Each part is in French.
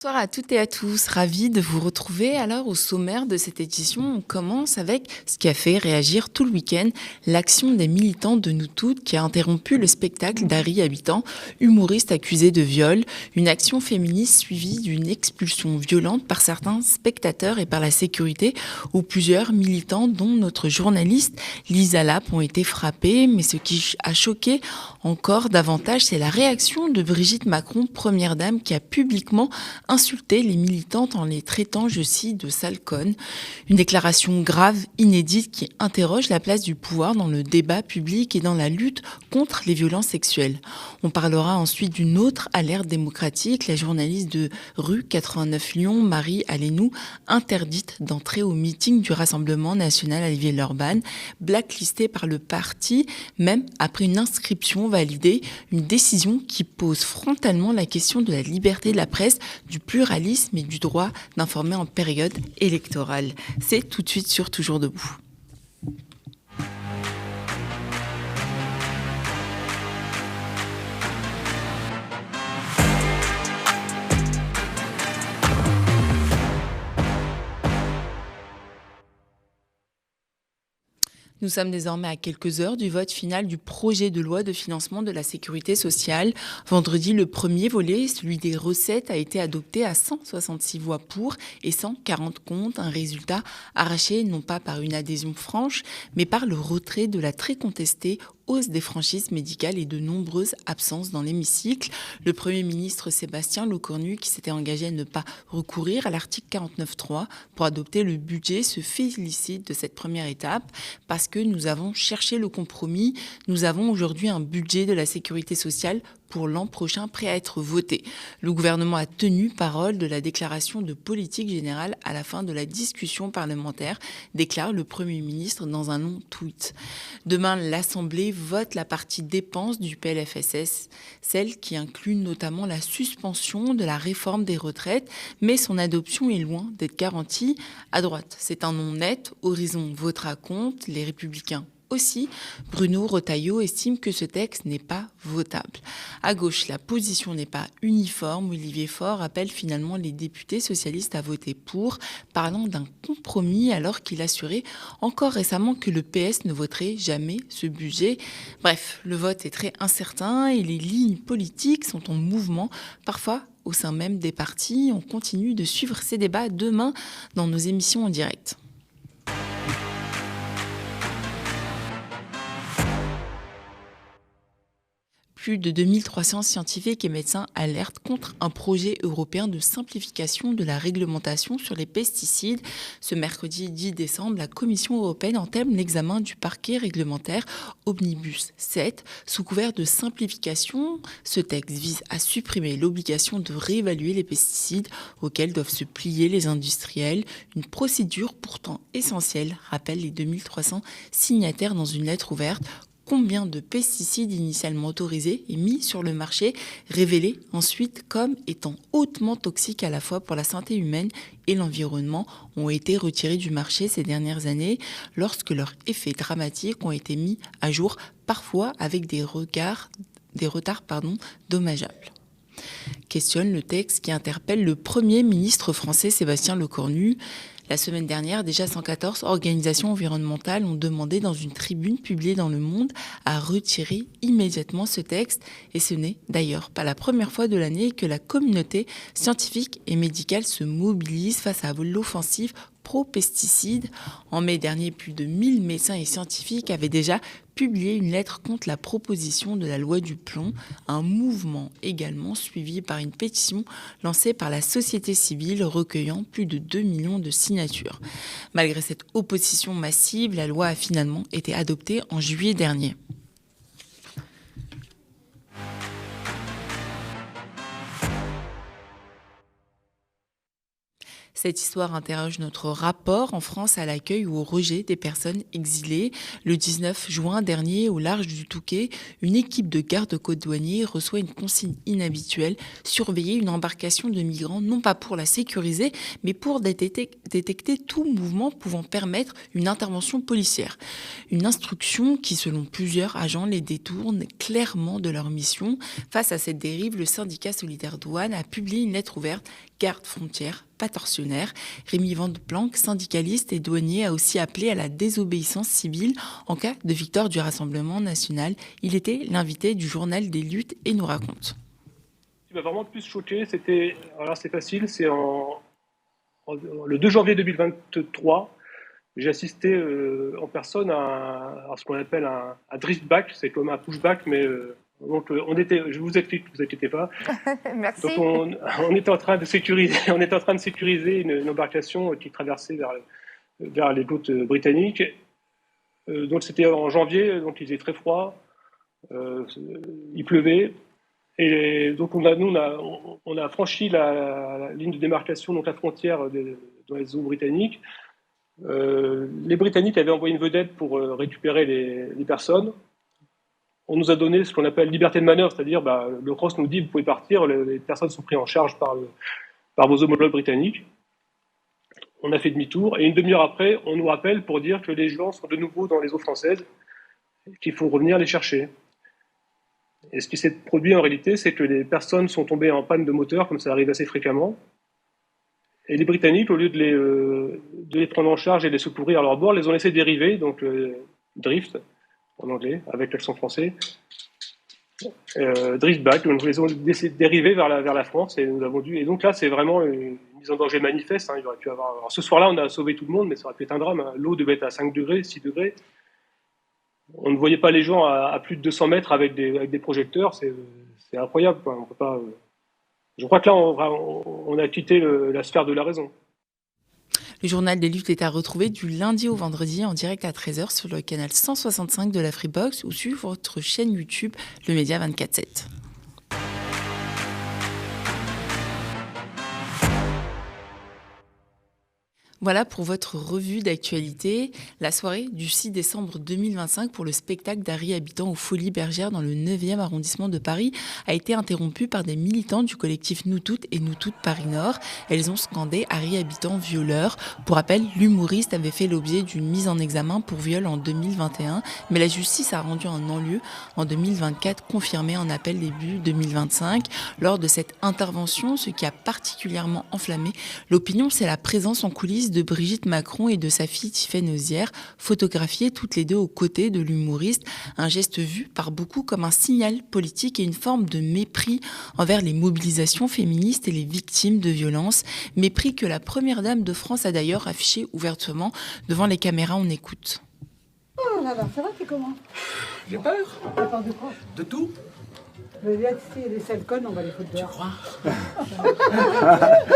Bonsoir à toutes et à tous, ravi de vous retrouver. Alors au sommaire de cette édition, on commence avec ce qui a fait réagir tout le week-end, l'action des militants de Nous Toutes qui a interrompu le spectacle d'Harry Habitant, humoriste accusé de viol, une action féministe suivie d'une expulsion violente par certains spectateurs et par la sécurité, où plusieurs militants, dont notre journaliste Lisa Lapp, ont été frappés. Mais ce qui a choqué encore davantage, c'est la réaction de Brigitte Macron, première dame, qui a publiquement insulter les militantes en les traitant, je cite, de sales connes. Une déclaration grave, inédite, qui interroge la place du pouvoir dans le débat public et dans la lutte contre les violences sexuelles. On parlera ensuite d'une autre alerte démocratique, la journaliste de rue 89 Lyon, Marie Allénou, interdite d'entrer au meeting du Rassemblement national à Villeurbanne, blacklistée par le parti, même après une inscription validée, une décision qui pose frontalement la question de la liberté de la presse, du pluralisme et du droit d'informer en période électorale. C'est tout de suite sur Toujours Debout. Nous sommes désormais à quelques heures du vote final du projet de loi de financement de la sécurité sociale. Vendredi, le premier volet, celui des recettes, a été adopté à 166 voix pour et 140 contre. Un résultat arraché non pas par une adhésion franche, mais par le retrait de la très contestée hausse des franchises médicales et de nombreuses absences dans l'hémicycle. Le Premier ministre Sébastien Lecornu, qui s'était engagé à ne pas recourir à l'article 49.3 pour adopter le budget, se félicite de cette première étape parce que nous avons cherché le compromis. Nous avons aujourd'hui un budget de la sécurité sociale pour l'an prochain prêt à être voté. Le gouvernement a tenu parole de la déclaration de politique générale à la fin de la discussion parlementaire, déclare le Premier ministre dans un long tweet. Demain, l'Assemblée vote la partie dépenses du PLFSS, celle qui inclut notamment la suspension de la réforme des retraites, mais son adoption est loin d'être garantie. À droite, c'est un non net. Horizon votera contre, les Républicains aussi. Bruno Retailleau estime que ce texte n'est pas votable. À gauche, la position n'est pas uniforme. Olivier Faure appelle finalement les députés socialistes à voter pour, parlant d'un compromis alors qu'il assurait encore récemment que le PS ne voterait jamais ce budget. Bref, le vote est très incertain et les lignes politiques sont en mouvement, parfois au sein même des partis. On continue de suivre ces débats demain dans nos émissions en direct. Plus de 2300 scientifiques et médecins alertent contre un projet européen de simplification de la réglementation sur les pesticides. Ce mercredi 10 décembre, la Commission européenne entame l'examen du paquet réglementaire Omnibus 7. Sous couvert de simplification, ce texte vise à supprimer l'obligation de réévaluer les pesticides auxquels doivent se plier les industriels. Une procédure pourtant essentielle, rappellent les 2300 signataires dans une lettre ouverte. Combien de pesticides initialement autorisés et mis sur le marché, révélés ensuite comme étant hautement toxiques à la fois pour la santé humaine et l'environnement, ont été retirés du marché ces dernières années lorsque leurs effets dramatiques ont été mis à jour, parfois avec des retards dommageables. Questionne le texte qui interpelle le Premier ministre français Sébastien Lecornu. La semaine dernière, déjà 114 organisations environnementales ont demandé dans une tribune publiée dans Le Monde à retirer immédiatement ce texte. Et ce n'est d'ailleurs pas la première fois de l'année que la communauté scientifique et médicale se mobilise face à l'offensive pro-pesticides. En mai dernier, plus de 1000 médecins et scientifiques avaient déjà publié une lettre contre la proposition de la loi du plomb, un mouvement également suivi par une pétition lancée par la société civile recueillant plus de 2 millions de signatures. Malgré cette opposition massive, la loi a finalement été adoptée en juillet dernier. Cette histoire interroge notre rapport en France à l'accueil ou au rejet des personnes exilées. Le 19 juin dernier, au large du Touquet, une équipe de garde-côtes douaniers reçoit une consigne inhabituelle, surveiller une embarcation de migrants, non pas pour la sécuriser, mais pour détecter tout mouvement pouvant permettre une intervention policière. Une instruction qui, selon plusieurs agents, les détourne clairement de leur mission. Face à cette dérive, le syndicat Solidaire Douane a publié une lettre ouverte. Garde frontière, pas tortionnaire. Rémi Van de Planck, syndicaliste et douanier, a aussi appelé à la désobéissance civile en cas de victoire du Rassemblement national. Il était l'invité du journal des luttes et nous raconte. Ce qui m'a vraiment le plus choqué, c'est facile, c'est le 2 janvier 2023, j'ai assisté en personne à ce qu'on appelle un driftback, c'est comme un pushback, mais donc je vous explique, ne vous inquiétez pas. Merci. Donc on était en train de sécuriser, une embarcation qui traversait vers les côtes britanniques. Donc c'était en janvier, donc il faisait très froid, il pleuvait, et donc on a franchi la ligne de démarcation, donc la frontière dans les eaux britanniques. Les Britanniques avaient envoyé une vedette pour récupérer les personnes. On nous a donné ce qu'on appelle liberté de manœuvre, c'est-à-dire le CROSS nous dit vous pouvez partir, les personnes sont prises en charge par vos homologues britanniques. On a fait demi-tour et une demi-heure après, on nous rappelle pour dire que les gens sont de nouveau dans les eaux françaises et qu'il faut revenir les chercher. Et ce qui s'est produit en réalité, c'est que les personnes sont tombées en panne de moteur, comme ça arrive assez fréquemment. Et les Britanniques, au lieu de les prendre en charge et de les secourir à leur bord, les ont laissés dériver, donc drift en anglais, avec l'accent français. Driftback, donc les ont laissés dériver vers la France et nous avons dû. Et donc là, c'est vraiment une mise en danger manifeste. Il aurait pu avoir. Alors, ce soir-là, on a sauvé tout le monde, mais ça aurait pu être un drame. L'eau devait être à 5 degrés, 6 degrés. On ne voyait pas les gens à plus de 200 mètres avec des projecteurs. C'est incroyable, quoi. On peut pas. Je crois que là, on a quitté la sphère de la raison. Le journal des luttes est à retrouver du lundi au vendredi en direct à 13h sur le canal 165 de la Freebox ou sur votre chaîne YouTube, le Média 24/7. Voilà pour votre revue d'actualité. La soirée du 6 décembre 2025 pour le spectacle d'Harry habitant aux Folies Bergères dans le 9e arrondissement de Paris a été interrompue par des militants du collectif Nous Toutes et Nous Toutes Paris Nord. Elles ont scandé Harry habitant violeur. Pour rappel, l'humoriste avait fait l'objet d'une mise en examen pour viol en 2021, mais la justice a rendu un non-lieu en 2024, confirmé en appel début 2025. Lors de cette intervention, ce qui a particulièrement enflammé l'opinion, c'est la présence en coulisses de Brigitte Macron et de sa fille Tiffaine Ozière, photographiées toutes les deux aux côtés de l'humoriste. Un geste vu par beaucoup comme un signal politique et une forme de mépris envers les mobilisations féministes et les victimes de violences. Mépris que la première dame de France a d'ailleurs affiché ouvertement devant les caméras. On écoute. Oh là là, ça va, t'es comment? J'ai peur. T'as peur de quoi? De tout. Mais là, tu sais, les sales connes, on va les foutre Tu dehors. crois?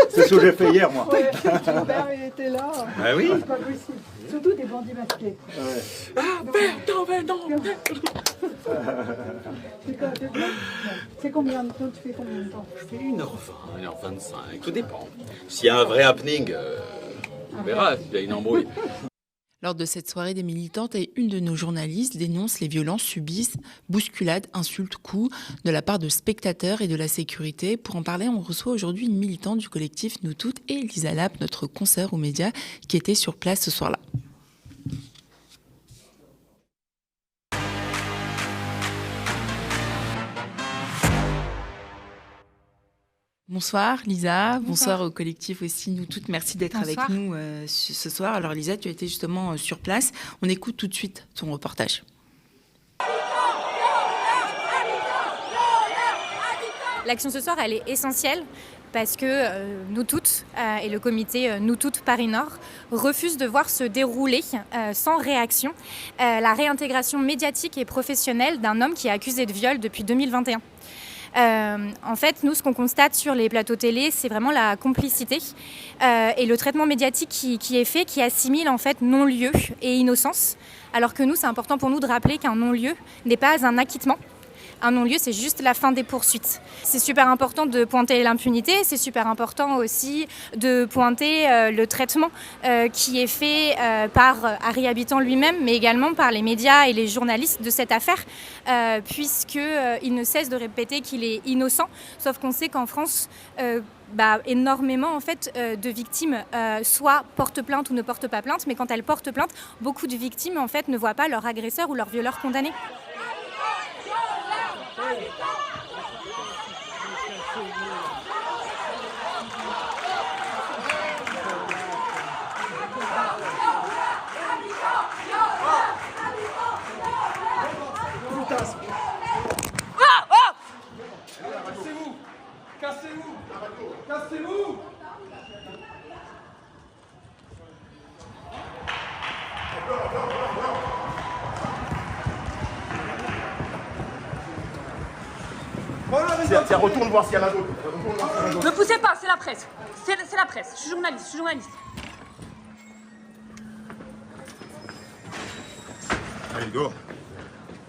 C'est ce que j'ai fait hier, moi. Ouais, Robert, il était là. Bah oui. C'est pas possible. Surtout des bandits masqués. Ouais. Ah, pardon. C'est combien de temps? Tu fais combien de temps? C'est 1h20, 1h25, tout dépend. S'il y a un vrai happening, on verra, s'il y a une embrouille. Lors de cette soirée des militantes, et une de nos journalistes dénonce les violences subies, bousculades, insultes, coups de la part de spectateurs et de la sécurité. Pour en parler, on reçoit aujourd'hui une militante du collectif Nous Toutes et Lisa Lapp, notre consoeur aux médias, qui était sur place ce soir-là. Bonsoir Lisa, bonsoir au collectif aussi Nous Toutes, merci d'être avec nous ce soir. Alors Lisa, tu étais justement sur place, on écoute tout de suite ton reportage. L'action ce soir, elle est essentielle parce que Nous Toutes et le comité Nous Toutes Paris Nord refusent de voir se dérouler sans réaction la réintégration médiatique et professionnelle d'un homme qui est accusé de viol depuis 2021. En fait, nous, ce qu'on constate sur les plateaux télé, c'est vraiment la complicité et le traitement médiatique qui est fait, qui assimile en fait non-lieu et innocence. Alors que nous, c'est important pour nous de rappeler qu'un non-lieu n'est pas un acquittement. Un non-lieu, c'est juste la fin des poursuites. C'est super important de pointer l'impunité, c'est super important aussi de pointer le traitement qui est fait par Harry Habitant lui-même, mais également par les médias et les journalistes de cette affaire, puisqu'il ne cesse de répéter qu'il est innocent, sauf qu'on sait qu'en France, énormément en fait, de victimes soit portent plainte ou ne portent pas plainte, mais quand elles portent plainte, beaucoup de victimes en fait, ne voient pas leur agresseur ou leur violeur condamné. Cassez-vous! Tiens, retourne voir s'il y en a d'autres. Ne poussez pas, c'est la presse. C'est la presse. Je suis journaliste. Allez, go.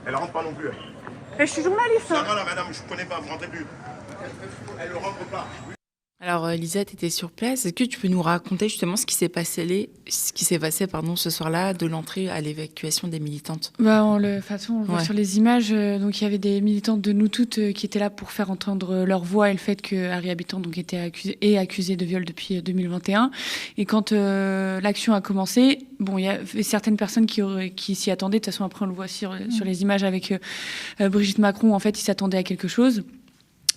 Elle rentre pas non plus. Mais je suis journaliste. Non, madame, je ne connais pas, vous rentrez plus. Elle ne rentre pas. Alors, Lisa, tu étais sur place. Est-ce que tu peux nous raconter justement ce qui s'est passé ce soir-là, de l'entrée à l'évacuation des militantes? On le voit sur les images. Donc, il y avait des militantes de Nous Toutes qui étaient là pour faire entendre leur voix et le fait que Harry Habitant était accusé de viol depuis 2021. Et quand l'action a commencé, il y avait certaines personnes qui s'y attendaient. De toute façon, après, on le voit sur les images avec Brigitte Macron. En fait, ils s'attendaient à quelque chose.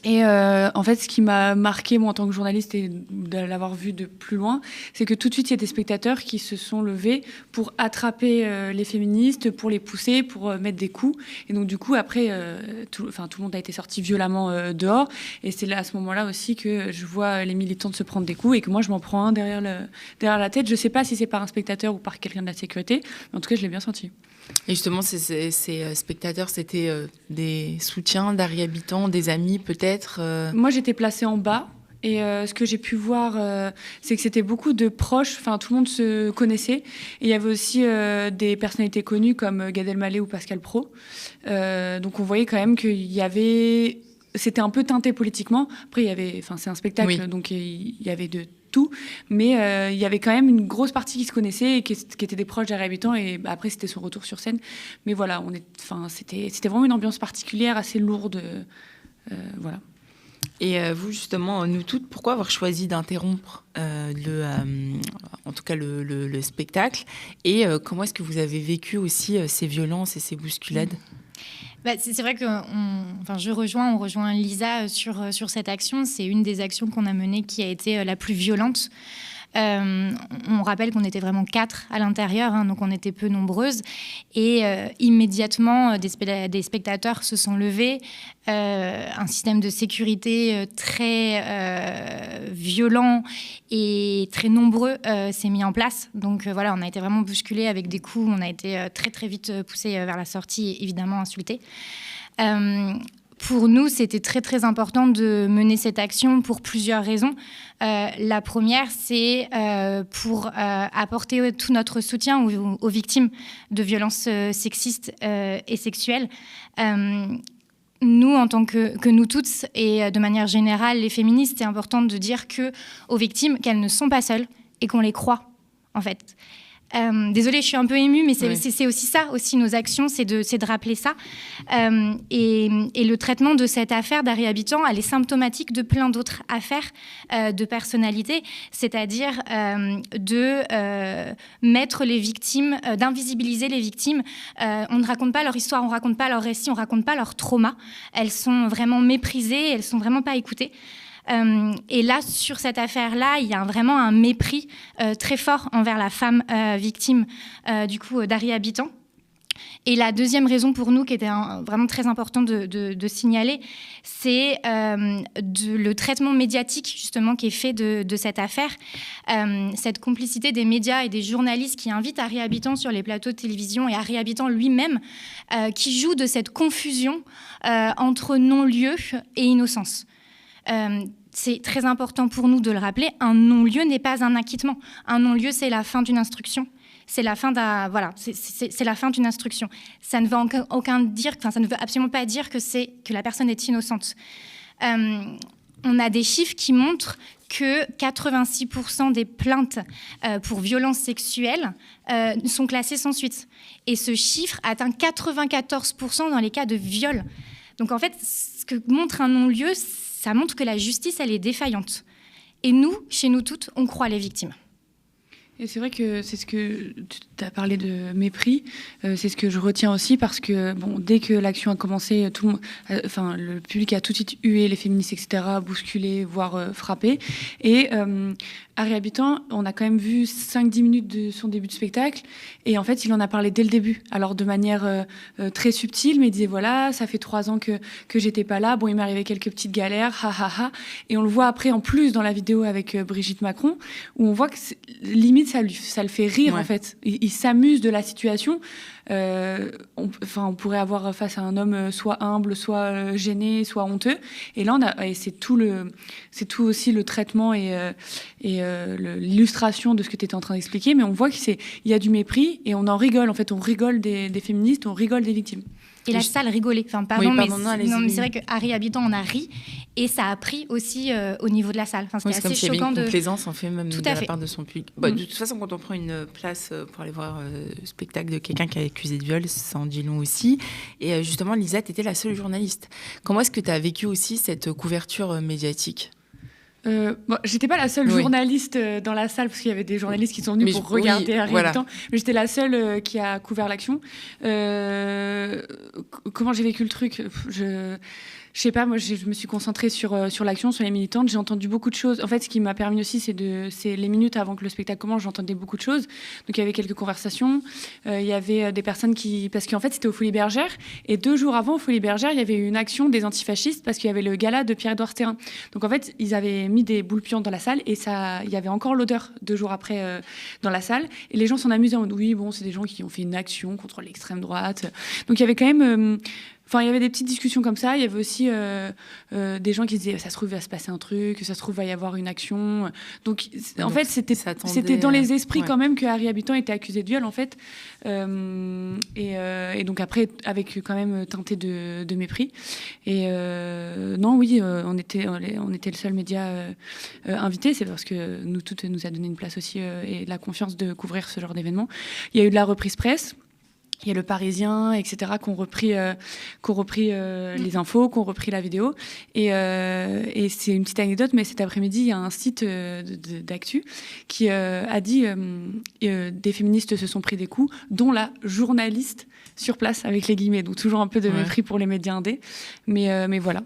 Et en fait, ce qui m'a marqué, moi, en tant que journaliste, et de l'avoir vu de plus loin, c'est que tout de suite, il y a des spectateurs qui se sont levés pour attraper les féministes, pour les pousser, pour mettre des coups. Et donc, du coup, après, tout le monde a été sorti violemment dehors. Et c'est là, à ce moment-là aussi, que je vois les militantes se prendre des coups et que moi, je m'en prends un derrière la tête. Je ne sais pas si c'est par un spectateur ou par quelqu'un de la sécurité, mais en tout cas, je l'ai bien senti. Et justement, ces spectateurs, c'était des soutiens d'Harry Habitant, des amis peut-être Moi, j'étais placée en bas. Et ce que j'ai pu voir, c'est que c'était beaucoup de proches. Enfin, tout le monde se connaissait. Et il y avait aussi des personnalités connues comme Gad Elmaleh ou Pascal Praud. Donc, on voyait quand même qu'il y avait... C'était un peu teinté politiquement. Après, c'est un spectacle, donc il y avait de tout. Mais il y avait quand même une grosse partie qui se connaissait et qui étaient des proches d'Harry Habitant. Et après, c'était son retour sur scène. Mais voilà, c'était vraiment une ambiance particulière, assez lourde. Voilà. Et vous, justement, Nous Toutes, pourquoi avoir choisi d'interrompre en tout cas le spectacle? Et comment est-ce que vous avez vécu aussi ces violences et ces bousculades? C'est vrai que on rejoint Lisa sur cette action. C'est une des actions qu'on a menées qui a été la plus violente. On rappelle qu'on était vraiment 4 à l'intérieur, donc on était peu nombreuses. Et immédiatement, des spectateurs se sont levés. Un système de sécurité très violent et très nombreux s'est mis en place. Donc voilà, on a été vraiment bousculés avec des coups. On a été très très vite poussés vers la sortie et évidemment insultés. Pour nous, c'était très, très important de mener cette action pour plusieurs raisons. La première, c'est pour apporter tout notre soutien aux victimes de violences sexistes et sexuelles. Nous, en tant que Nous Toutes, et de manière générale, les féministes, c'est important de dire aux victimes qu'elles ne sont pas seules et qu'on les croit, en fait. Désolée, je suis un peu émue, mais c'est aussi ça, aussi nos actions, c'est de rappeler ça. Et le traitement de cette affaire d'Harry Habitant, elle est symptomatique de plein d'autres affaires de personnalités, c'est-à-dire de mettre les victimes, d'invisibiliser les victimes. On ne raconte pas leur histoire, on ne raconte pas leur récit, on ne raconte pas leur trauma. Elles sont vraiment méprisées, elles ne sont vraiment pas écoutées. Et là, sur cette affaire-là, il y a vraiment un mépris très fort envers la femme victime d'Harry Habitant. Et la deuxième raison pour nous, qui était vraiment très important de signaler, c'est le traitement médiatique justement qui est fait de cette affaire. Cette complicité des médias et des journalistes qui invitent Harry Habitant sur les plateaux de télévision et Harry Habitant lui-même qui joue de cette confusion entre non-lieu et innocence. C'est très important pour nous de le rappeler, un non-lieu n'est pas un acquittement. Un non-lieu, c'est la fin d'une instruction. c'est la fin c'est la fin d'une instruction. Ça ne veut ça ne veut absolument pas dire que la personne est innocente. On a des chiffres qui montrent que 86% des plaintes pour violences sexuelles sont classées sans suite. Et ce chiffre atteint 94% dans les cas de viol. Donc en fait, ce que montre un non-lieu, ça montre que la justice, elle est défaillante. Et nous, chez nous toutes, on croit les victimes. Et c'est vrai que c'est ce que tu as parlé de mépris, c'est ce que je retiens aussi parce que dès que l'action a commencé, le public a tout de suite hué les féministes, etc., bousculé, voire frappé. Et Harry Habitant, on a quand même vu 5-10 minutes de son début de spectacle et en fait, il en a parlé dès le début. Alors de manière très subtile, mais il disait voilà, ça fait 3 ans que j'étais pas là, il m'est arrivé quelques petites galères, ha ha ha. Et on le voit après en plus dans la vidéo avec Brigitte Macron, où on voit que limite ça le fait rire en fait. Il s'amuse de la situation. On pourrait avoir face à un homme soit humble, soit gêné, soit honteux. Et là, c'est tout aussi le traitement et l'illustration de ce que tu étais en train d'expliquer. Mais on voit qu'il y a du mépris et on en rigole. En fait, on rigole des féministes, on rigole des victimes. Et la salle rigolait. Enfin, pardon, mais c'est vrai que Harry Habitant en a ri et ça a pris aussi au niveau de la salle. Enfin, c'était assez choquant. C'est comme s'il y avait une complaisance en fait même de la part de son public. Mm. De toute façon, quand on prend une place pour aller voir le spectacle de quelqu'un qui est accusé de viol, ça en dit long aussi. Et justement, Lisa, tu étais la seule journaliste. Comment est-ce que tu as vécu aussi cette couverture médiatique ? J'étais pas la seule journaliste dans la salle parce qu'il y avait des journalistes qui sont venus pour regarder Harry Habitant, mais j'étais la seule qui a couvert l'action. Comment j'ai vécu le truc ? Je sais pas, moi je me suis concentrée sur l'action, sur les militantes. J'ai entendu beaucoup de choses. En fait, ce qui m'a permis aussi, c'est les minutes avant que le spectacle commence, j'entendais beaucoup de choses. Donc il y avait quelques conversations. Il y avait des personnes parce qu'en fait c'était aux Folies Bergères. Et 2 jours avant, aux Folies Bergères, il y avait une action des antifascistes parce qu'il y avait le gala de Pierre-Édouard Thérin. Donc en fait, ils avaient mis des boules puantes dans la salle et il y avait encore l'odeur 2 jours après dans la salle. Et les gens s'en amusaient en mode oui, c'est des gens qui ont fait une action contre l'extrême droite. Donc il y avait quand même... il y avait des petites discussions comme ça. Il y avait aussi des gens qui disaient ça se trouve, il va se passer un truc, ça se trouve, il va y avoir une action. Donc en fait, c'était dans les esprits quand même que Harry Habitant était accusé de viol, en fait. Et donc après, avec quand même teinté de mépris. Et on était le seul média invité. C'est parce que nous toutes nous a donné une place aussi et la confiance de couvrir ce genre d'événement. Il y a eu de la reprise presse. Il y a le Parisien, etc., qui ont repris les infos, qui ont repris la vidéo. Et c'est une petite anecdote, mais cet après-midi, il y a un site d'actu qui a dit des féministes se sont pris des coups, dont la journaliste sur place, avec les guillemets. Donc toujours un peu de mépris pour les médias indés. Mais voilà.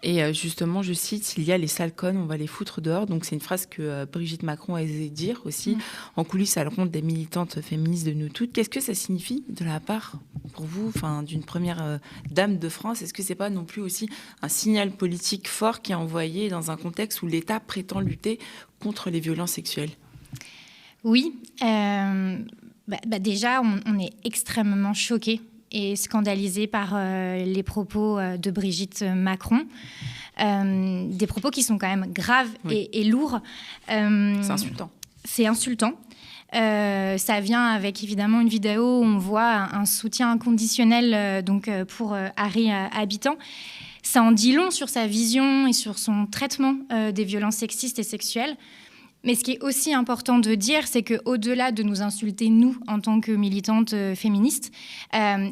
Et justement, je cite, il y a les sales connes, on va les foutre dehors. Donc c'est une phrase que Brigitte Macron a osé dire aussi, en coulisses à l'encontre des militantes féministes de nous toutes. Qu'est-ce que ça signifie de la part, pour vous, d'une première dame de France ? Est-ce que c'est pas non plus aussi un signal politique fort qui est envoyé dans un contexte où l'État prétend lutter contre les violences sexuelles ? Oui. Déjà, on est extrêmement choqués et scandalisée par les propos de Brigitte Macron. Des propos qui sont quand même graves et lourds. C'est insultant. C'est insultant. Ça vient avec évidemment une vidéo où on voit un soutien inconditionnel pour Harry Habitant. Ça en dit long sur sa vision et sur son traitement des violences sexistes et sexuelles. Mais ce qui est aussi important de dire, c'est qu'au-delà de nous insulter, nous, en tant que militantes féministes,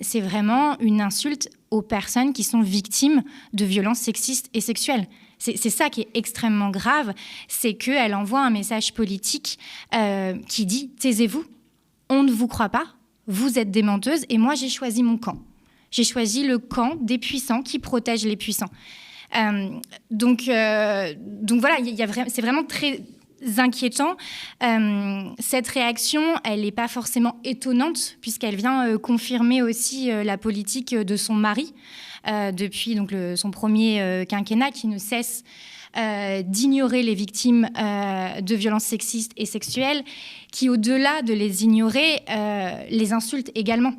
c'est vraiment une insulte aux personnes qui sont victimes de violences sexistes et sexuelles. C'est ça qui est extrêmement grave, c'est qu'elle envoie un message politique qui dit « Taisez-vous, on ne vous croit pas, vous êtes des menteuses et moi j'ai choisi mon camp. J'ai choisi le camp des puissants qui protègent les puissants. » Donc voilà, c'est vraiment très inquiétant. Cette réaction, elle n'est pas forcément étonnante puisqu'elle vient confirmer aussi la politique de son mari depuis son premier quinquennat qui ne cesse d'ignorer les victimes de violences sexistes et sexuelles, qui au-delà de les ignorer, les insulte également.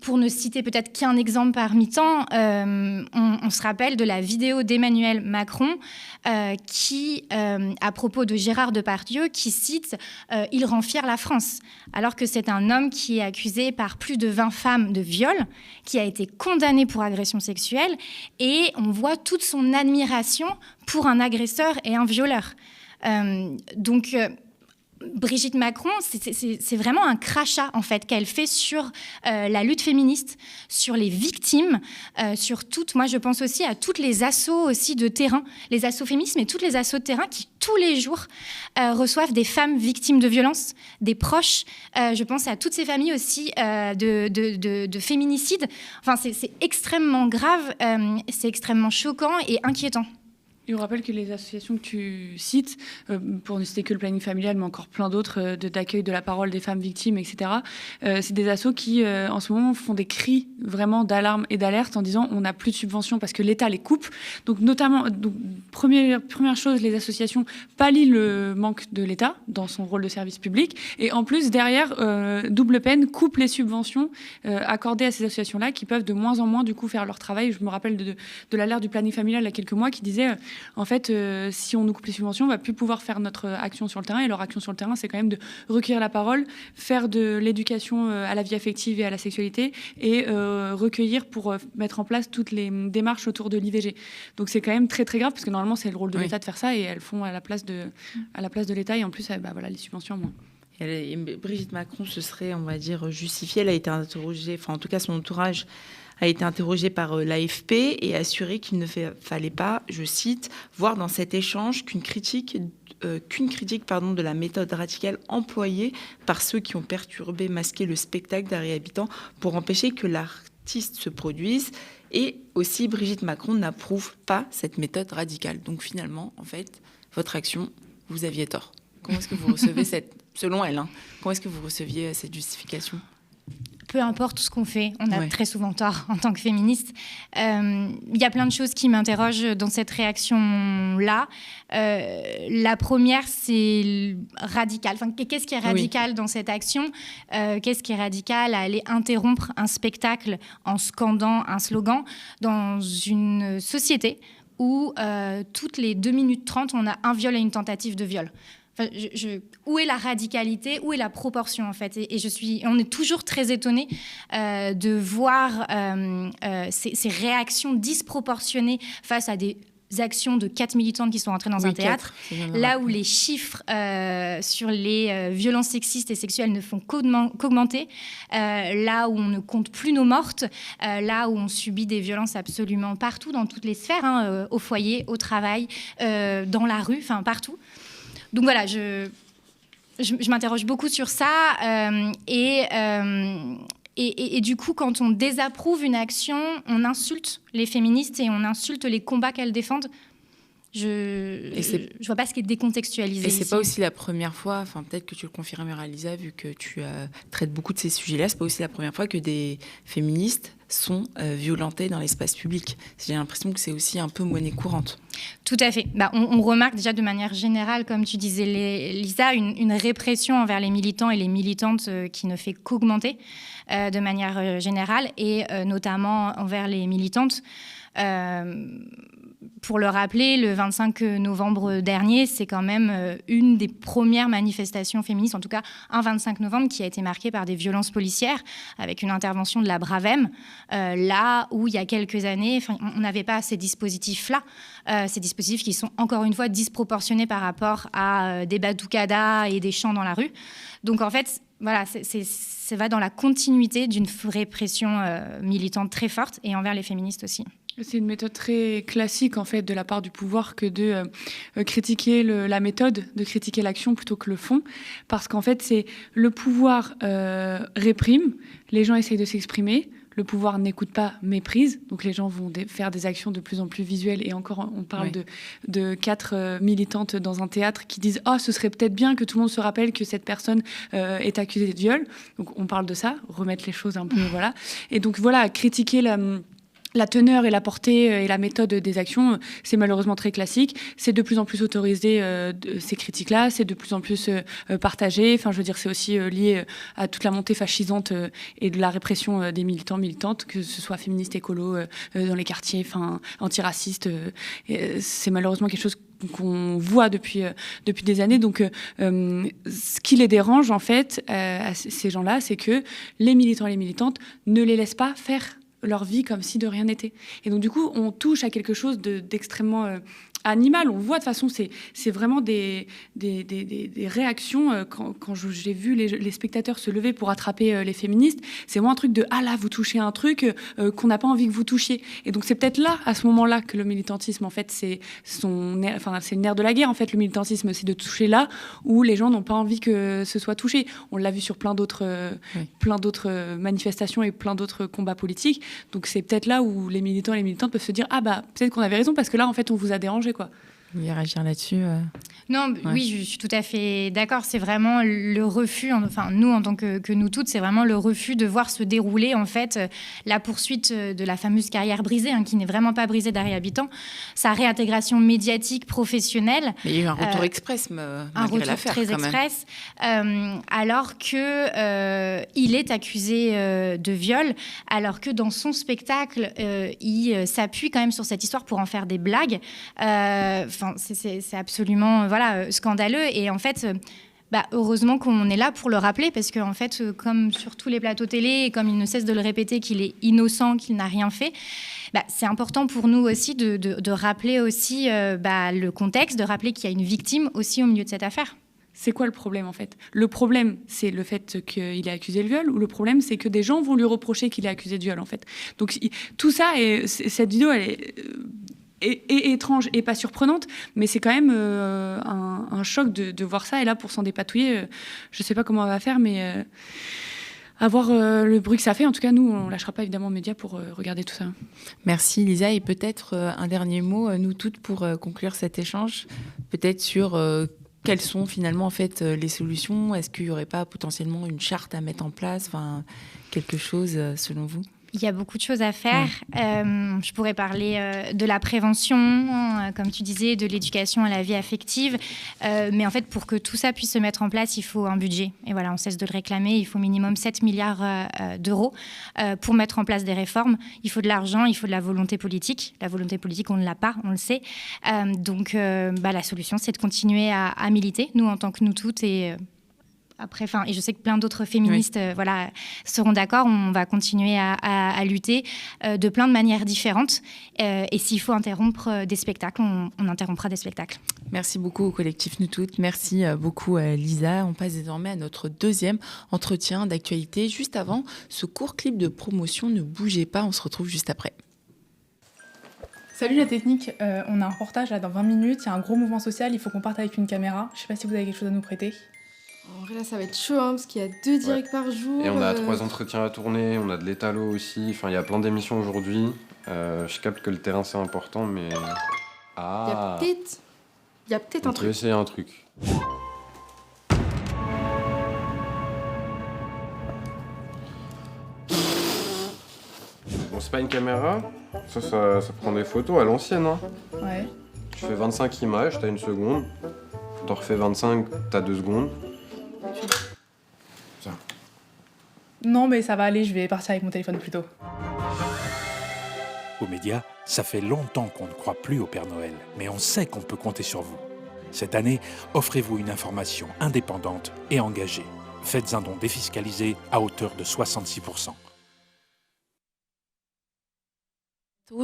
pour ne citer peut-être qu'un exemple parmi tant, on se rappelle de la vidéo d'Emmanuel Macron qui, à propos de Gérard Depardieu, qui cite « Il rend fier la France », alors que c'est un homme qui est accusé par plus de 20 femmes de viol, qui a été condamné pour agression sexuelle, et on voit toute son admiration pour un agresseur et un violeur. Brigitte Macron, c'est vraiment un crachat en fait qu'elle fait sur la lutte féministe, sur les victimes, sur toutes. Moi, je pense aussi à toutes les assos aussi de terrain, les assos féministes, mais toutes les assos de terrain qui tous les jours reçoivent des femmes victimes de violences, des proches. Je pense à toutes ces familles aussi de féminicides. Enfin, c'est extrêmement grave, c'est extrêmement choquant et inquiétant. Et on rappelle que les associations que tu cites, pour ne citer que le planning familial, mais encore plein d'autres, d'accueil de la parole des femmes victimes, etc., c'est des assos qui, en ce moment, font des cris vraiment d'alarme et d'alerte en disant on n'a plus de subventions parce que l'État les coupe. Donc, notamment, première chose, les associations pallient le manque de l'État dans son rôle de service public. Et en plus, derrière, double peine, coupe les subventions accordées à ces associations-là qui peuvent de moins en moins, du coup, faire leur travail. Je me rappelle de l'alerte du planning familial il y a quelques mois qui disait... En fait, si on nous coupe les subventions, on ne va plus pouvoir faire notre action sur le terrain. Et leur action sur le terrain, c'est quand même de recueillir la parole, faire de l'éducation à la vie affective et à la sexualité et recueillir pour mettre en place toutes les démarches autour de l'IVG. Donc c'est quand même très très grave parce que normalement, c'est le rôle de l'État de faire ça et elles font à la place de l'État. Et en plus, les subventions en moins. Brigitte Macron se serait, on va dire, justifiée. Elle a été interrogée, enfin en tout cas son entourage a été interrogé par l'AFP et assuré qu'il ne fallait pas, je cite, voir dans cet échange qu'une critique de la méthode radicale employée par ceux qui ont perturbé, masqué le spectacle d'Harry Habitant pour empêcher que l'artiste se produise. Et aussi, Brigitte Macron n'approuve pas cette méthode radicale. Donc finalement, en fait, votre action, vous aviez tort. Comment est-ce que vous recevez selon elle, comment est-ce que vous receviez cette justification ? Peu importe ce qu'on fait, on a très souvent tort en tant que féministe. Il y a plein de choses qui m'interrogent dans cette réaction-là. La première, c'est radical. Enfin, qu'est-ce qui est radical dans cette action ? Qu'est-ce qui est radical à aller interrompre un spectacle en scandant un slogan dans une société où toutes les 2 minutes 30, on a un viol et une tentative de viol ? Enfin, où est la radicalité, où est la proportion en fait ? On est toujours très étonnés de voir ces réactions disproportionnées face à des actions de 4 militantes qui sont entrées dans un théâtre, là où les chiffres sur les violences sexistes et sexuelles ne font qu'augmenter, là où on ne compte plus nos mortes, là où on subit des violences absolument partout, dans toutes les sphères, au foyer, au travail, dans la rue, enfin partout. Donc voilà, je m'interroge beaucoup sur ça et du coup, quand on désapprouve une action, on insulte les féministes et on insulte les combats qu'elles défendent. Je vois pas ce qui est décontextualisé. Et c'est ici. Pas aussi la première fois, enfin peut-être que tu le confirmeras, Lisa, vu que tu traites beaucoup de ces sujets-là, c'est pas aussi la première fois que des féministes sont violentées dans l'espace public. J'ai l'impression que c'est aussi un peu monnaie courante. Tout à fait. On remarque déjà de manière générale, comme tu disais, Lisa, une répression envers les militants et les militantes qui ne fait qu'augmenter de manière générale, et notamment envers les militantes. Pour le rappeler, le 25 novembre dernier, c'est quand même une des premières manifestations féministes, en tout cas un 25 novembre, qui a été marqué par des violences policières, avec une intervention de la Bravem, là où il y a quelques années, on n'avait pas ces dispositifs-là, ces dispositifs qui sont encore une fois disproportionnés par rapport à des batucadas et des chants dans la rue. Donc en fait, voilà, ça va dans la continuité d'une répression militante très forte, et envers les féministes aussi. C'est une méthode très classique en fait de la part du pouvoir que de critiquer la méthode, de critiquer l'action plutôt que le fond, parce qu'en fait c'est le pouvoir réprime, les gens essayent de s'exprimer, le pouvoir n'écoute pas, méprise, donc les gens vont faire des actions de plus en plus visuelles, et encore on parle de 4 militantes dans un théâtre qui disent « Oh, ce serait peut-être bien que tout le monde se rappelle que cette personne est accusée de viol ». Donc on parle de ça, remettre les choses un peu, voilà. Et donc voilà, critiquer la teneur et la portée et la méthode des actions, c'est malheureusement très classique. C'est de plus en plus autorisé, ces critiques-là, c'est de plus en plus partagé. Enfin, je veux dire, c'est aussi lié à toute la montée fascisante et de la répression des militants, militantes, que ce soit féministes, écolos, dans les quartiers, enfin, antiracistes. C'est malheureusement quelque chose qu'on voit depuis des années. Donc, ce qui les dérange, en fait, à ces gens-là, c'est que les militants et les militantes ne les laissent pas faire leur vie comme si de rien n'était. Et donc, du coup, on touche à quelque chose d'extrêmement animal. On voit, de toute façon, c'est vraiment des réactions. Quand j'ai vu les spectateurs se lever pour attraper les féministes, c'est vraiment un truc de « Ah là, vous touchez un truc qu'on n'a pas envie que vous touchiez ». Et donc, c'est peut-être là, à ce moment-là, que le militantisme, en fait, c'est le nerf de la guerre, en fait, le militantisme, c'est de toucher là où les gens n'ont pas envie que ce soit touché. On l'a vu sur plein d'autres manifestations et plein d'autres combats politiques. Donc, c'est peut-être là où les militants et les militantes peuvent se dire « Ah bah, peut-être qu'on avait raison, parce que là, en fait, on vous a dérangé, quoi ». Vous voulez réagir là-dessus Non, Ouais. oui, je suis tout à fait d'accord. C'est vraiment le refus, enfin nous en tant que nous toutes, c'est vraiment le refus de voir se dérouler en fait la poursuite de la fameuse carrière brisée, qui n'est vraiment pas brisée d'Harry Habitant, sa réintégration médiatique, professionnelle. Mais il y a eu un retour express, malgré l'affaire, très quand même. express, alors que il est accusé de viol, alors que dans son spectacle, il s'appuie quand même sur cette histoire pour en faire des blagues. Enfin, c'est absolument scandaleux. Et en fait, heureusement qu'on est là pour le rappeler, parce qu'en fait, comme sur tous les plateaux télé, et comme il ne cesse de le répéter qu'il est innocent, qu'il n'a rien fait, c'est important pour nous aussi de rappeler aussi le contexte, de rappeler qu'il y a une victime aussi au milieu de cette affaire. C'est quoi le problème, en fait ? Le problème, c'est le fait qu'il ait accusé le viol, ou le problème, c'est que des gens vont lui reprocher qu'il est accusé de viol, en fait. Donc, tout ça, cette vidéo, elle est étrange et pas surprenante, mais c'est quand même un choc de voir ça. Et là, pour s'en dépatouiller, je sais pas comment on va faire, mais à voir le bruit que ça fait. En tout cas, nous, on lâchera pas évidemment aux médias pour regarder tout ça. Merci Lisa. Et peut-être un dernier mot, nous toutes, pour conclure cet échange, peut-être sur quelles sont finalement en fait les solutions. Est-ce qu'il n'y aurait pas potentiellement une charte à mettre en place, enfin, quelque chose selon vous ? Il y a beaucoup de choses à faire. Je pourrais parler de la prévention, comme tu disais, de l'éducation à la vie affective. Mais en fait, pour que tout ça puisse se mettre en place, il faut un budget. Et voilà, on cesse de le réclamer. Il faut minimum 7 milliards d'euros pour mettre en place des réformes. Il faut de l'argent, il faut de la volonté politique. La volonté politique, on ne l'a pas, on le sait. Donc, la solution, c'est de continuer à militer, nous, en tant que nous toutes, et je sais que plein d'autres féministes seront d'accord, on va continuer à lutter de plein de manières différentes. Et s'il faut interrompre des spectacles, on interrompra des spectacles. Merci beaucoup au collectif Nous Toutes. Merci beaucoup Lisa. On passe désormais à notre deuxième entretien d'actualité. Juste avant ce court clip de promotion, ne bougez pas, on se retrouve juste après. Salut la technique, on a un reportage là dans 20 minutes, il y a un gros mouvement social, il faut qu'on parte avec une caméra. Je sais pas si vous avez quelque chose à nous prêter. En vrai, là, ça va être chaud, parce qu'il y a 2 directs par jour. Et on a 3 entretiens à tourner, on a de l'étalo aussi. Enfin, il y a plein d'émissions aujourd'hui. Je capte que le terrain, c'est important, mais... Ah. Il y a peut-être un truc. On peut essayer un truc. Bon, c'est pas une caméra. Ça prend des photos à l'ancienne, hein. Ouais. Tu fais 25 images, t'as 1 seconde. T'en refais 25, t'as 2 secondes. Ça. Non, mais ça va aller, je vais partir avec mon téléphone plutôt. Aux médias, ça fait longtemps qu'on ne croit plus au Père Noël, mais on sait qu'on peut compter sur vous. Cette année, offrez-vous une information indépendante et engagée. Faites un don défiscalisé à hauteur de 66%.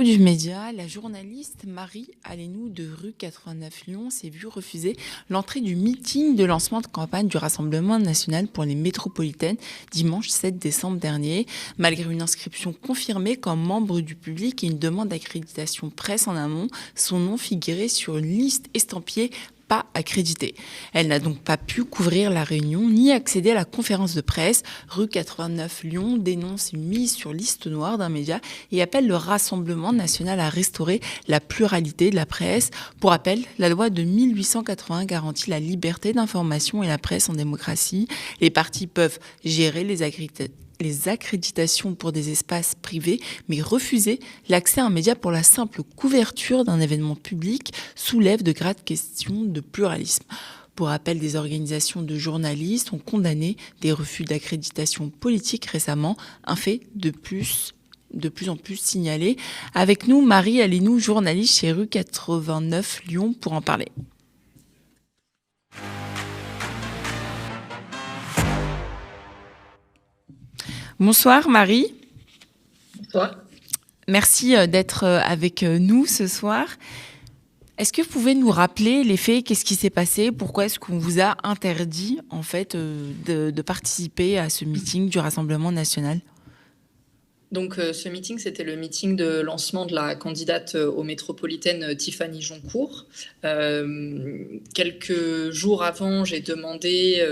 Du média, la journaliste Marie Allénou de rue 89 Lyon s'est vue refuser l'entrée du meeting de lancement de campagne du Rassemblement national pour les métropolitaines dimanche 7 décembre dernier. Malgré une inscription confirmée comme membre du public et une demande d'accréditation presse en amont, son nom figurait sur une liste estampillée pas accréditée. Elle n'a donc pas pu couvrir la réunion ni accéder à la conférence de presse. Rue 89 Lyon dénonce une mise sur liste noire d'un média et appelle le Rassemblement national à restaurer la pluralité de la presse. Pour rappel, la loi de 1880 garantit la liberté d'information et la presse en démocratie. Les partis peuvent gérer les les accréditations pour des espaces privés, mais refuser l'accès à un média pour la simple couverture d'un événement public soulève de graves questions de pluralisme. Pour rappel, des organisations de journalistes ont condamné des refus d'accréditation politique récemment, un fait de plus en plus signalé. Avec nous, Marie Alinou, journaliste chez Rue 89 Lyon, pour en parler. Bonsoir Marie. Bonsoir. Merci d'être avec nous ce soir. Est-ce que vous pouvez nous rappeler les faits, qu'est-ce qui s'est passé, pourquoi est-ce qu'on vous a interdit en fait de participer à ce meeting du Rassemblement national ? Donc ce meeting, c'était le meeting de lancement de la candidate aux métropolitaines Tiffany Joncourt. Quelques jours avant, j'ai demandé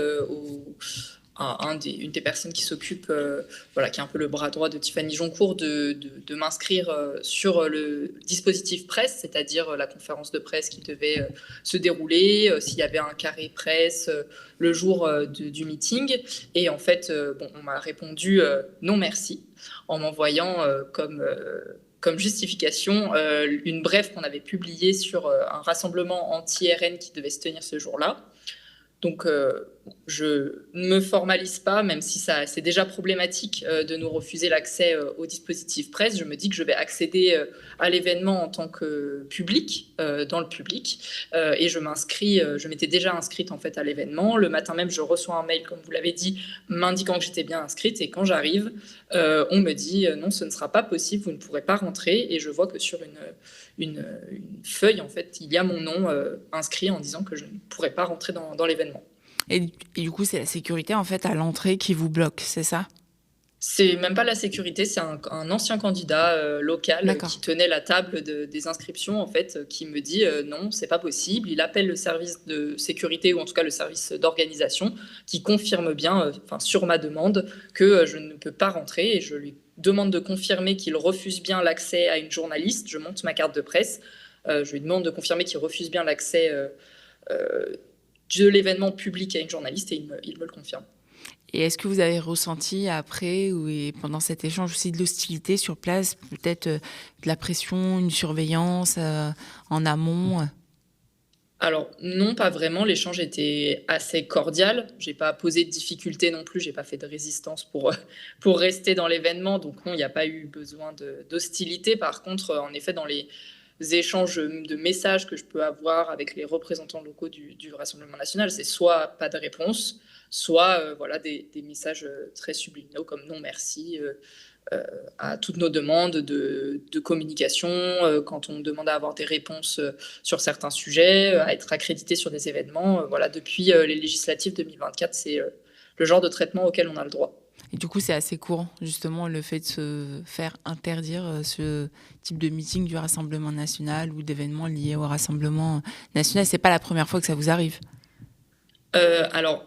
à une des personnes qui s'occupe, qui est un peu le bras droit de Tiffany Joncourt, de m'inscrire sur le dispositif presse, c'est-à-dire la conférence de presse qui devait se dérouler, s'il y avait un carré presse le jour du meeting. Et en fait, on m'a répondu non merci, en m'envoyant comme justification une brève qu'on avait publiée sur un rassemblement anti-RN qui devait se tenir ce jour-là. Donc, je ne me formalise pas, même si c'est déjà problématique de nous refuser l'accès au dispositif presse. Je me dis que je vais accéder à l'événement en tant que public, dans le public, et je m'étais déjà inscrite en fait à l'événement. Le matin même, je reçois un mail, comme vous l'avez dit, m'indiquant que j'étais bien inscrite, et quand j'arrive, on me dit non, ce ne sera pas possible, vous ne pourrez pas rentrer, et je vois que sur une feuille, en fait, il y a mon nom inscrit en disant que je ne pourrais pas rentrer dans l'événement. Et du coup, c'est la sécurité en fait à l'entrée qui vous bloque, c'est ça ? C'est même pas la sécurité, c'est un ancien candidat local qui tenait la table des inscriptions en fait, qui me dit non, c'est pas possible. Il appelle le service de sécurité ou en tout cas le service d'organisation qui confirme bien, sur ma demande, que je ne peux pas rentrer, et je lui demande de confirmer qu'il refuse bien l'accès à une journaliste. Je monte ma carte de presse, je lui demande de confirmer qu'il refuse bien l'accès de l'événement public à une journaliste, et il me le confirme. Et est-ce que vous avez ressenti après et pendant cet échange aussi de l'hostilité sur place, peut-être de la pression, une surveillance en amont ? Alors non, pas vraiment. L'échange était assez cordial. J'ai pas posé de difficultés non plus. J'ai pas fait de résistance pour rester dans l'événement. Donc non, il n'y a pas eu besoin d'hostilité. Par contre, en effet, dans les échanges de messages que je peux avoir avec les représentants locaux du Rassemblement national, c'est soit pas de réponse, soit des messages très subliminaux comme non merci à toutes nos demandes de communication, quand on demande à avoir des réponses sur certains sujets, à être accrédité sur des événements. Depuis les législatives 2024, c'est le genre de traitement auquel on a le droit. Et du coup, c'est assez courant, justement, le fait de se faire interdire ce type de meeting du Rassemblement national ou d'événements liés au Rassemblement national. C'est pas la première fois que ça vous arrive ? Alors,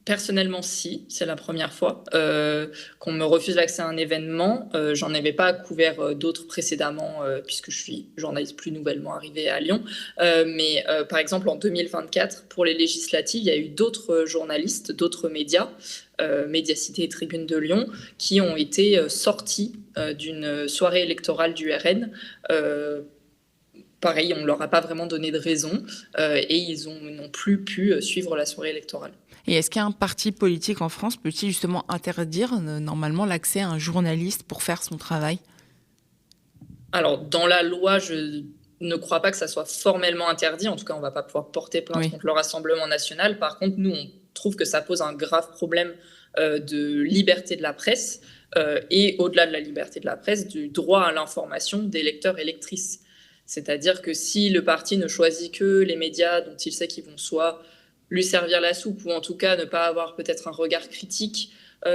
personnellement, si, c'est la première fois qu'on me refuse l'accès à un événement. J'en avais pas couvert d'autres précédemment, puisque je suis journaliste plus nouvellement arrivée à Lyon. Mais par exemple, en 2024, pour les législatives, il y a eu d'autres journalistes, d'autres médias, Médiacité et Tribune de Lyon, qui ont été sortis d'une soirée électorale du RN. Pareil, on ne leur a pas vraiment donné de raison et ils n'ont plus pu suivre la soirée électorale. Et est-ce qu'un parti politique en France peut-il justement interdire normalement l'accès à un journaliste pour faire son travail ? Alors, dans la loi, je ne crois pas que ça soit formellement interdit. En tout cas, on ne va pas pouvoir porter plainte contre le Rassemblement national. Par contre, nous, on trouve que ça pose un grave problème de liberté de la presse et au-delà de la liberté de la presse, du droit à l'information des lecteurs et lectrices. C'est-à-dire que si le parti ne choisit que les médias dont il sait qu'ils vont soit lui servir la soupe ou en tout cas ne pas avoir peut-être un regard critique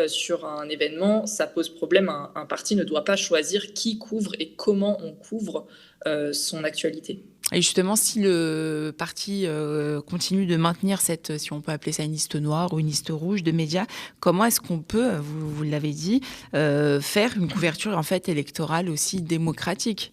sur un événement, ça pose problème. Un parti ne doit pas choisir qui couvre et comment on couvre son actualité. Et justement, si le parti continue de maintenir cette, si on peut appeler ça une liste noire ou une liste rouge de médias, comment est-ce qu'on peut, vous l'avez dit, faire une couverture en fait électorale aussi démocratique ?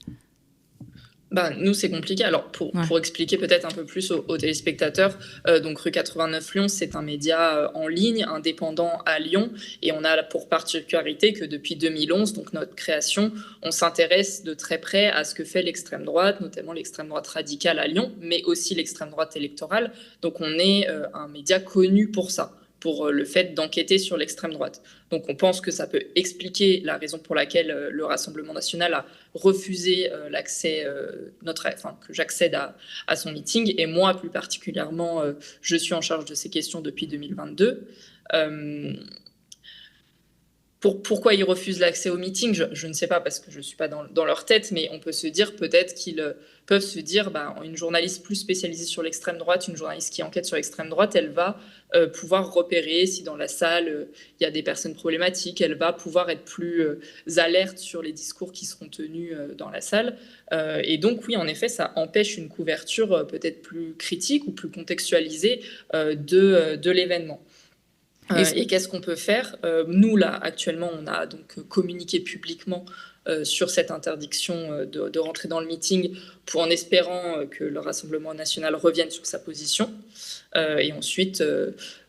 Nous, c'est compliqué. Alors, pour expliquer peut-être un peu plus aux téléspectateurs, donc Rue 89 Lyon, c'est un média en ligne, indépendant à Lyon, et on a pour particularité que depuis 2011, donc notre création, on s'intéresse de très près à ce que fait l'extrême droite, notamment l'extrême droite radicale à Lyon, mais aussi l'extrême droite électorale. Donc, on est un média connu pour ça, pour le fait d'enquêter sur l'extrême droite. Donc on pense que ça peut expliquer la raison pour laquelle le Rassemblement national a refusé l'accès, que j'accède à son meeting. Et moi, plus particulièrement, je suis en charge de ces questions depuis 2022. Pourquoi ils refusent l'accès au meeting, je ne sais pas, parce que je ne suis pas dans leur tête, mais on peut se dire peut-être qu'ils peuvent se dire une journaliste plus spécialisée sur l'extrême droite, une journaliste qui enquête sur l'extrême droite, elle va pouvoir repérer si dans la salle il y a des personnes problématiques, elle va pouvoir être plus alerte sur les discours qui seront tenus dans la salle. Et donc oui, en effet, ça empêche une couverture peut-être plus critique ou plus contextualisée de l'événement. Et qu'est-ce qu'on peut faire ? Nous, là, actuellement, on a donc communiqué publiquement sur cette interdiction de rentrer dans le meeting en espérant que le Rassemblement national revienne sur sa position. Et ensuite,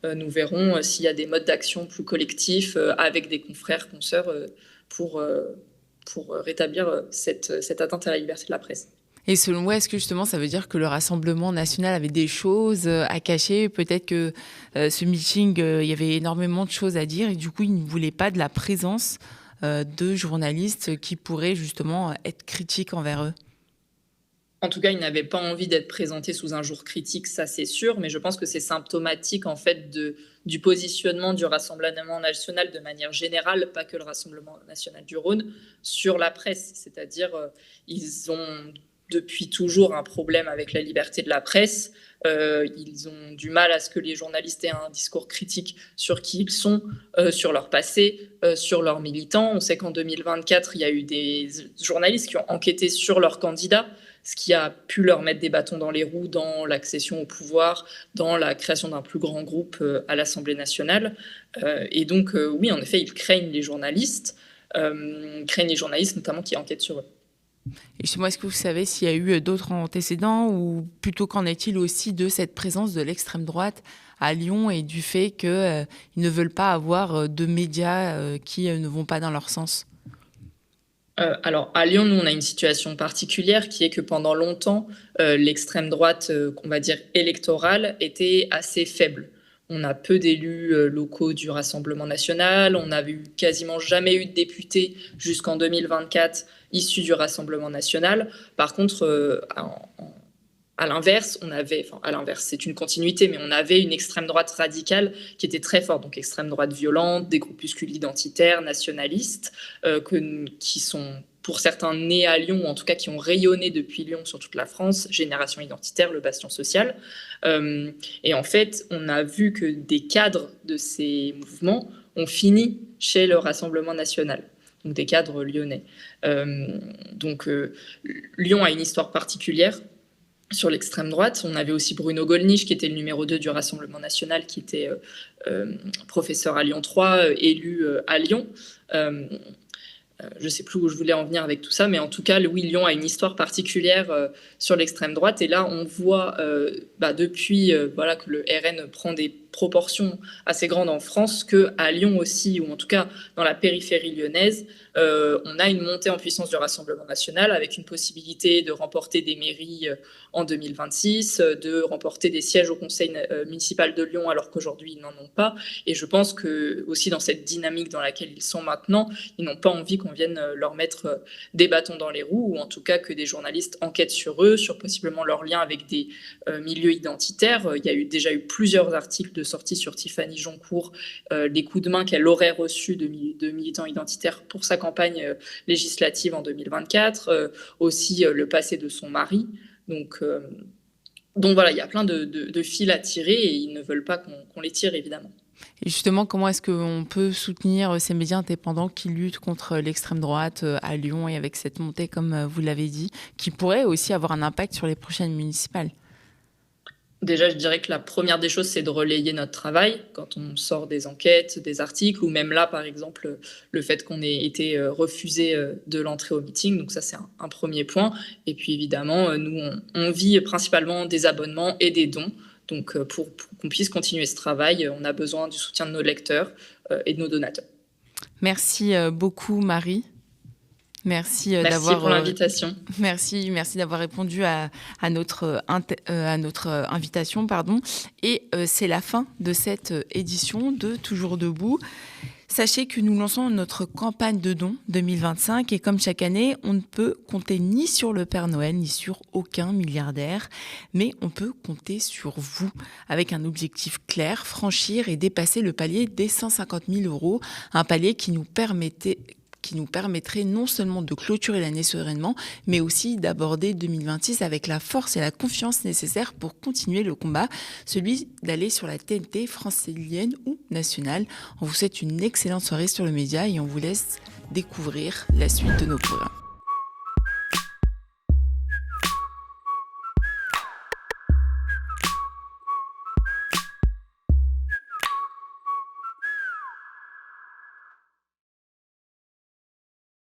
nous verrons s'il y a des modes d'action plus collectifs avec des confrères, consoeurs pour rétablir cette atteinte à la liberté de la presse. Et selon vous, est-ce que justement ça veut dire que le Rassemblement national avait des choses à cacher ? Peut-être que ce meeting, il y avait énormément de choses à dire et du coup, ils ne voulaient pas de la présence de journalistes qui pourraient justement être critiques envers eux. En tout cas, ils n'avaient pas envie d'être présentés sous un jour critique, ça c'est sûr, mais je pense que c'est symptomatique en fait du positionnement du Rassemblement national de manière générale, pas que le Rassemblement national du Rhône, sur la presse. C'est-à-dire, ils ont depuis toujours un problème avec la liberté de la presse. Ils ont du mal à ce que les journalistes aient un discours critique sur qui ils sont, sur leur passé, sur leurs militants. On sait qu'en 2024, il y a eu des journalistes qui ont enquêté sur leurs candidats, ce qui a pu leur mettre des bâtons dans les roues dans l'accession au pouvoir, dans la création d'un plus grand groupe à l'Assemblée nationale. Et donc, oui, en effet, ils craignent les journalistes notamment qui enquêtent sur eux. Et justement, est-ce que vous savez s'il y a eu d'autres antécédents ou plutôt qu'en est-il aussi de cette présence de l'extrême droite à Lyon et du fait qu'ils ne veulent pas avoir de médias qui ne vont pas dans leur sens ? Alors, à Lyon, nous, on a une situation particulière qui est que pendant longtemps, l'extrême droite, on va dire électorale, était assez faible. On a peu d'élus locaux du Rassemblement national, on n'a quasiment jamais eu de députés jusqu'en 2024 issus du Rassemblement national. Par contre, à l'inverse, c'est une continuité, mais on avait une extrême droite radicale qui était très forte, donc extrême droite violente, des groupuscules identitaires, nationalistes, qui sont pour certains nés à Lyon, ou en tout cas qui ont rayonné depuis Lyon sur toute la France, Génération identitaire, le Bastion social. Et en fait, on a vu que des cadres de ces mouvements ont fini chez le Rassemblement national, donc des cadres lyonnais. Lyon a une histoire particulière sur l'extrême droite. On avait aussi Bruno Gollnisch, qui était le numéro 2 du Rassemblement national, qui était professeur à Lyon 3, élu à Lyon. Je ne sais plus où je voulais en venir avec tout ça, mais en tout cas, oui, Lyon a une histoire particulière sur l'extrême droite. Et là, on voit depuis que le RN prend des proportions assez grandes en France, qu'à Lyon aussi, ou en tout cas dans la périphérie lyonnaise, on a une montée en puissance du Rassemblement national avec une possibilité de remporter des mairies en 2026, de remporter des sièges au conseil municipal de Lyon alors qu'aujourd'hui ils n'en ont pas. Et je pense que aussi dans cette dynamique dans laquelle ils sont maintenant, ils n'ont pas envie qu'on vienne leur mettre des bâtons dans les roues, ou en tout cas que des journalistes enquêtent sur eux, sur possiblement leurs liens avec des milieux identitaires. Il y a déjà eu plusieurs articles de sortie sur Tiffany Joncourt, les coups de main qu'elle aurait reçus de militants identitaires pour sa campagne législative en 2024, aussi le passé de son mari. Donc voilà, il y a plein de fils à tirer et ils ne veulent pas qu'on les tire, évidemment. Et justement, comment est-ce qu'on peut soutenir ces médias indépendants qui luttent contre l'extrême droite à Lyon et avec cette montée, comme vous l'avez dit, qui pourrait aussi avoir un impact sur les prochaines municipales ? Déjà, je dirais que la première des choses, c'est de relayer notre travail quand on sort des enquêtes, des articles, ou même là, par exemple, le fait qu'on ait été refusé de l'entrée au meeting. Donc ça, c'est un premier point. Et puis évidemment, nous, on vit principalement des abonnements et des dons. Donc pour qu'on puisse continuer ce travail, on a besoin du soutien de nos lecteurs et de nos donateurs. Merci beaucoup, Marie. Merci pour l'invitation. Merci d'avoir répondu à notre invitation. Et c'est la fin de cette édition de Toujours debout. Sachez que nous lançons notre campagne de dons 2025 et comme chaque année, on ne peut compter ni sur le Père Noël ni sur aucun milliardaire, mais on peut compter sur vous avec un objectif clair, franchir et dépasser le palier des 150 000 €, un palier qui nous permettrait non seulement de clôturer l'année sereinement, mais aussi d'aborder 2026 avec la force et la confiance nécessaires pour continuer le combat, celui d'aller sur la TNT francilienne ou nationale. On vous souhaite une excellente soirée sur le média et on vous laisse découvrir la suite de nos programmes.